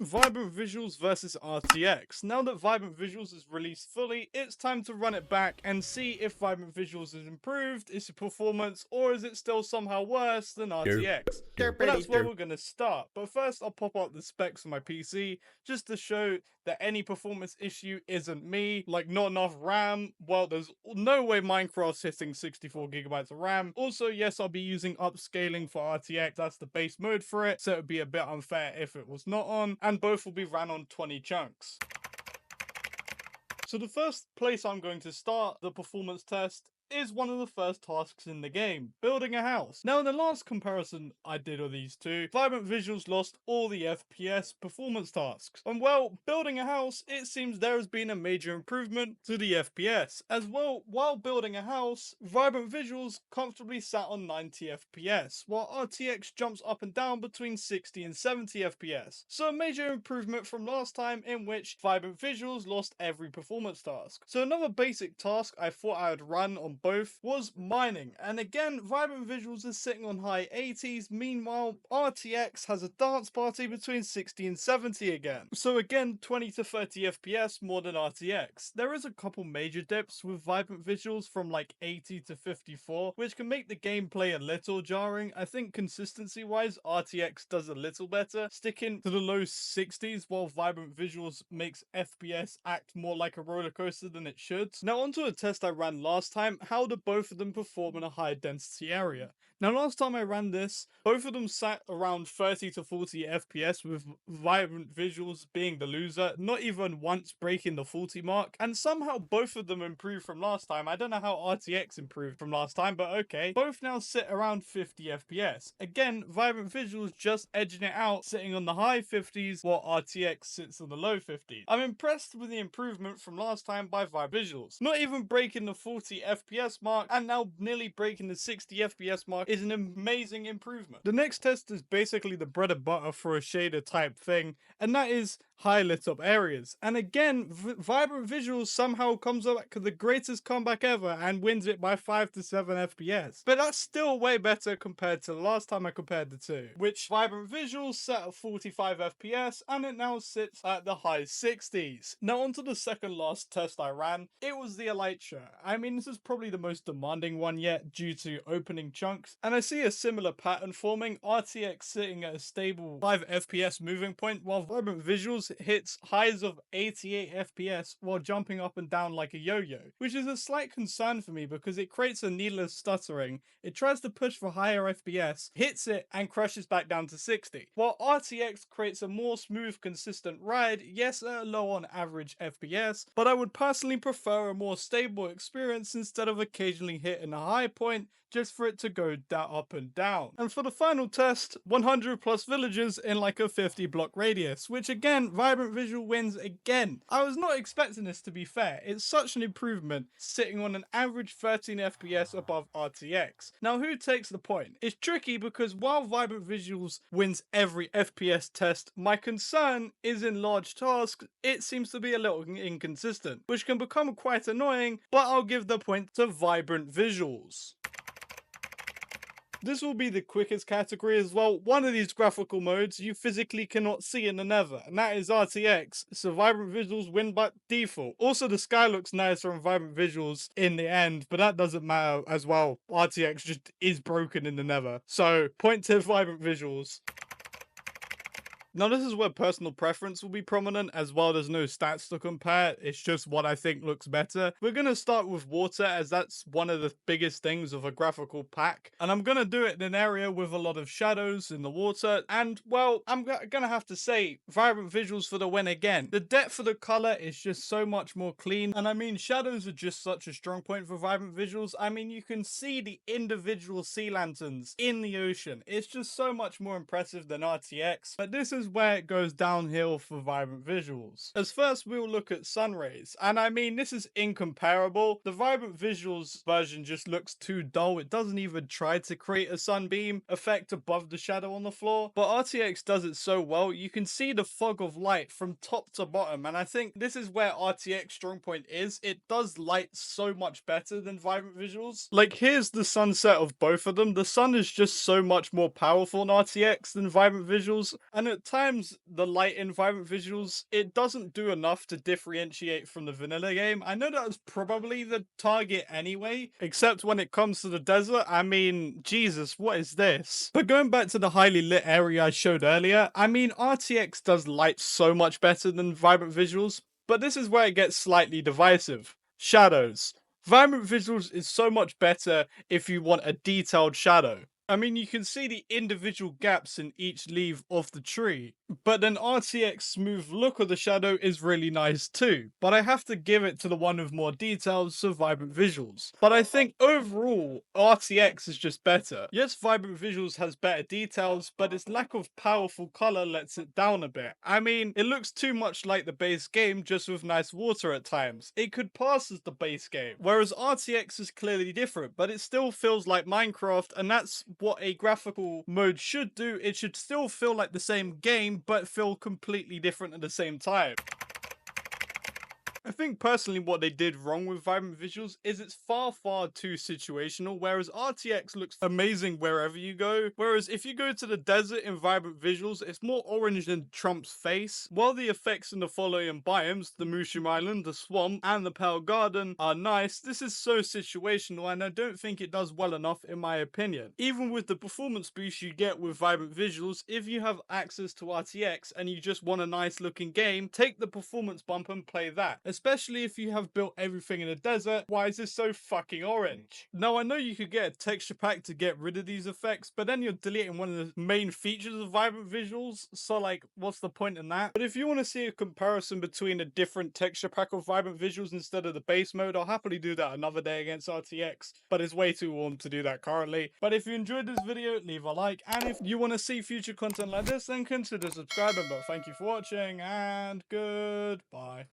Vibrant Visuals versus RTX. Now that Vibrant Visuals is released fully, it's time to run it back and see if Vibrant Visuals is improved, its performance, or is it still somehow worse than RTX? Well, that's where we're going to start, but first I'll pop out the specs on my PC, just to show that any performance issue isn't me, like not enough RAM. Well, there's no way Minecraft's hitting 64GB of RAM. Also, yes, I'll be using upscaling for RTX, that's the base mode for it, so it would be a bit unfair if it was not on, and both will be ran on 20 chunks. So the first place I'm going to start the performance test is one of the first tasks in the game, building a house. Now in the last comparison I did of these two, Vibrant Visuals lost all the FPS performance tasks. And well, building a house, it seems there has been a major improvement to the FPS. As well, while building a house, Vibrant Visuals comfortably sat on 90 FPS, while RTX jumps up and down between 60 and 70 FPS. So a major improvement from last time, in which Vibrant Visuals lost every performance task. So another basic task I thought I would run on both was mining, and again Vibrant Visuals is sitting on high 80s, meanwhile RTX has a dance party between 60 and 70 again. So again 20 to 30 FPS more than RTX. There is a couple major dips with Vibrant Visuals from like 80 to 54, which can make the gameplay a little jarring. I think consistency wise RTX does a little better, sticking to the low 60s, while Vibrant Visuals makes FPS act more like a roller coaster than it should. Now onto a test I ran last time. How do both of them perform in a high density area? Now last time I ran this, both of them sat around 30 to 40 FPS, with Vibrant Visuals being the loser, not even once breaking the 40 mark, and somehow both of them improved from last time. I don't know how RTX improved from last time, but okay. Both now sit around 50 FPS. Again, Vibrant Visuals just edging it out, sitting on the high 50s, while RTX sits on the low 50s. I'm impressed with the improvement from last time by Vibrant Visuals. Not even breaking the 40 FPS mark, and now nearly breaking the 60 FPS mark, is an amazing improvement. The next test is basically the bread and butter for a shader type thing, and that is high lit up areas. And again, Vibrant Visuals somehow comes up with the greatest comeback ever and wins it by 5 to 7 FPS. But that's still way better compared to the last time I compared the two, which Vibrant Visuals set at 45 FPS and it now sits at the high 60s. Now onto the second last test I ran. It was the Elytra. I mean, this is probably the most demanding one yet due to opening chunks, and I see a similar pattern forming, RTX sitting at a stable 5 FPS moving point, while Vibrant Visuals hits highs of 88 FPS while jumping up and down like a yo-yo, which is a slight concern for me because it creates a needless stuttering. It tries to push for higher FPS, hits it, and crashes back down to 60, while RTX creates a more smooth, consistent ride, yes, low on average FPS, but I would personally prefer a more stable experience instead of occasionally hitting a high point just for it to go up and down. And for the final test, 100 plus villagers in like a 50 block radius, which again, Vibrant Visual wins again. I was not expecting this, to be fair. It's such an improvement, sitting on an average 13 FPS above RTX. Now who takes the point? It's tricky because while Vibrant Visuals wins every FPS test, my concern is in large tasks, it seems to be a little inconsistent, which can become quite annoying, but I'll give the point to Vibrant Visuals. This will be the quickest category as well. One of these graphical modes you physically cannot see in the nether, and that is RTX. So Vibrant Visuals win by default. Also, the sky looks nicer on Vibrant Visuals in the end, but that doesn't matter as well. RTX just is broken in the nether. So, point to Vibrant Visuals. Now this is where personal preference will be prominent as well. There's no stats to compare, it's just what I think looks better. We're gonna start with water as that's one of the biggest things of a graphical pack, and I'm gonna do it in an area with a lot of shadows in the water, and well, I'm gonna have to say Vibrant Visuals for the win again. The depth of the color is just so much more clean, and I mean shadows are just such a strong point for Vibrant Visuals. I mean, you can see the individual sea lanterns in the ocean. It's just so much more impressive than RTX, but this is where it goes downhill for Vibrant Visuals. As first we'll look at sun rays, and I mean this is incomparable. The Vibrant Visuals version just looks too dull. It doesn't even try to create a sunbeam effect above the shadow on the floor, but RTX does it so well. You can see the fog of light from top to bottom, and I think this is where RTX strong point is. It does light so much better than Vibrant Visuals. Like here's the sunset of both of them. The sun is just so much more powerful in RTX than Vibrant Visuals, and at times the light in Vibrant Visuals, it doesn't do enough to differentiate from the vanilla game. I know that was probably the target anyway, except when it comes to the desert. I mean, Jesus, what is this? But going back to the highly lit area I showed earlier, I mean, RTX does light so much better than Vibrant Visuals, but this is where it gets slightly divisive. Shadows. Vibrant Visuals is so much better if you want a detailed shadow. I mean, you can see the individual gaps in each leaf of the tree, but then RTX smooth look of the shadow is really nice too. But I have to give it to the one with more details, so Vibrant Visuals. But I think overall, RTX is just better. Yes, Vibrant Visuals has better details, but its lack of powerful color lets it down a bit. I mean, it looks too much like the base game, just with nice water at times. It could pass as the base game, whereas RTX is clearly different, but it still feels like Minecraft, and that's what a graphical mode should do. It should still feel like the same game, but feel completely different at the same time. I think personally what they did wrong with Vibrant Visuals is it's far too situational, whereas RTX looks amazing wherever you go. Whereas if you go to the desert in Vibrant Visuals, it's more orange than Trump's face, while the effects in the following biomes, the Mushroom Island, the swamp, and the Pale Garden are nice. This is so situational, and I don't think it does well enough in my opinion. Even with the performance boost you get with Vibrant Visuals, if you have access to RTX and you just want a nice looking game, take the performance bump and play that. Especially if you have built everything in a desert. Why is this so fucking orange? Now, I know you could get a texture pack to get rid of these effects, but then you're deleting one of the main features of Vibrant Visuals, so like, what's the point in that? But if you want to see a comparison between a different texture pack of Vibrant Visuals instead of the base mode, I'll happily do that another day against RTX, but it's way too warm to do that currently. But if you enjoyed this video, leave a like, and if you want to see future content like this, then consider subscribing. But thank you for watching, and goodbye.